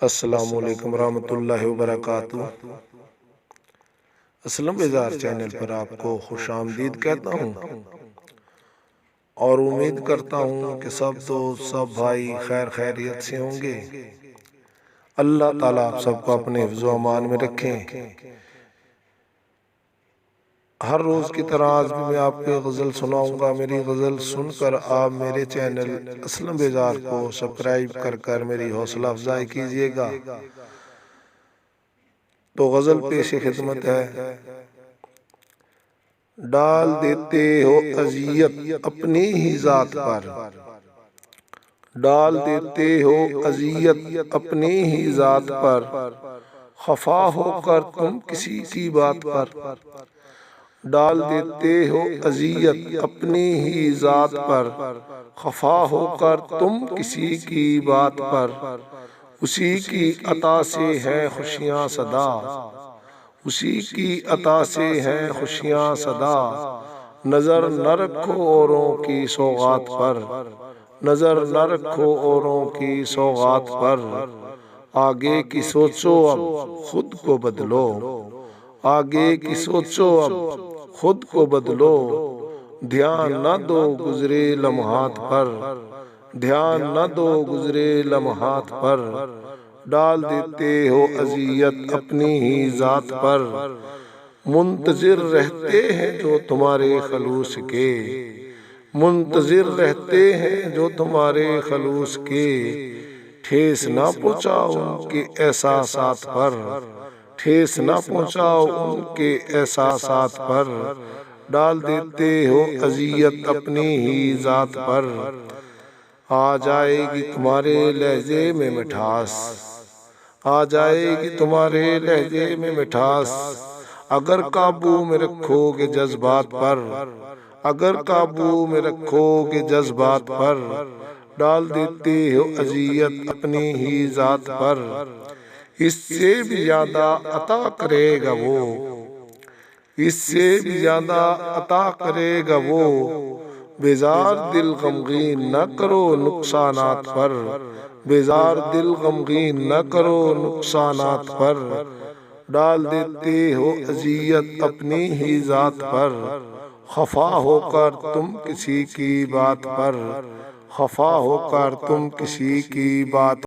السلام علیکم ورحمۃ اللہ وبرکاتہ۔ اسلم بیزار چینل پر آپ کو خوش آمدید کہتا ہوں اور امید کرتا ہوں کہ سب دوست سب بھائی خیریت سے ہوں گے۔ اللہ تعالیٰ آپ سب کو اپنے حفظ و امان میں رکھیں۔ ہر روز کی طرح آج بھی میں آپ کو غزل سناؤں گا۔ میری غزل سن کر آپ میرے چینل اسلم بیزار کو سبسکرائب کر میری حوصلہ افزائی کیجئے گا۔ تو غزل پیش خدمت ہے۔ ڈال دیتے ہو اذیت اپنی ہی ذات پر، ڈال دیتے ہو اذیت اپنی ہی ذات پر، خفا ہو کر تم کسی کی بات پر، ڈال دیتے ہو اذیت اپنی ہی ذات پر، خفا ہو کر تم کسی کی بات پر، اسی کی عطا سے ہے خوشیاں صدا، اسی کی عطا سے ہے خوشیاں صدا، نظر نہ رکھو اوروں کی سوغات پر، نظر نہ رکھو اوروں کی سوغات پر، آگے کی سوچو اب خود کو بدلو، آگے کی سوچو اب خود کو بدلو، دھیان نہ دو گزرے لمحات پر، دھیان نہ دو گزرے لمحات پر، ڈال دیتے ہو اذیت اپنی ہی ذات پر، منتظر رہتے ہیں جو تمہارے خلوص کے، منتظر رہتے ہیں جو تمہارے خلوص کے، ٹھیس نہ پہنچاؤ ان کے احساسات پر، ٹھیس نہ پہنچاؤ ان کے احساسات پر، ڈال دیتے ہو اذیت اپنی ہی ذات پر، آ جائے گی تمہارے لہجے میں مٹھاس، آ جائے گی تمہارے لہجے میں مٹھاس، اگر قابو میں رکھو گے جذبات پر، اگر قابو میں رکھو گے جذبات پر، ڈال دیتے ہو اذیت اپنی ہی ذات پر، اس سے بھی زیادہ عطا کرے گا وہ، اس سے بھی زیادہ عطا کرے گا وہ، بیزار دل غمگین نہ کرو نقصانات پر، بیزار دل غمگین نہ کرو نقصانات پر، ڈال دیتے ہو اذیت اپنی ہی ذات پر، خفا ہو کر تم کسی کی بات پر، خفا ہو کر تم کسی کی بات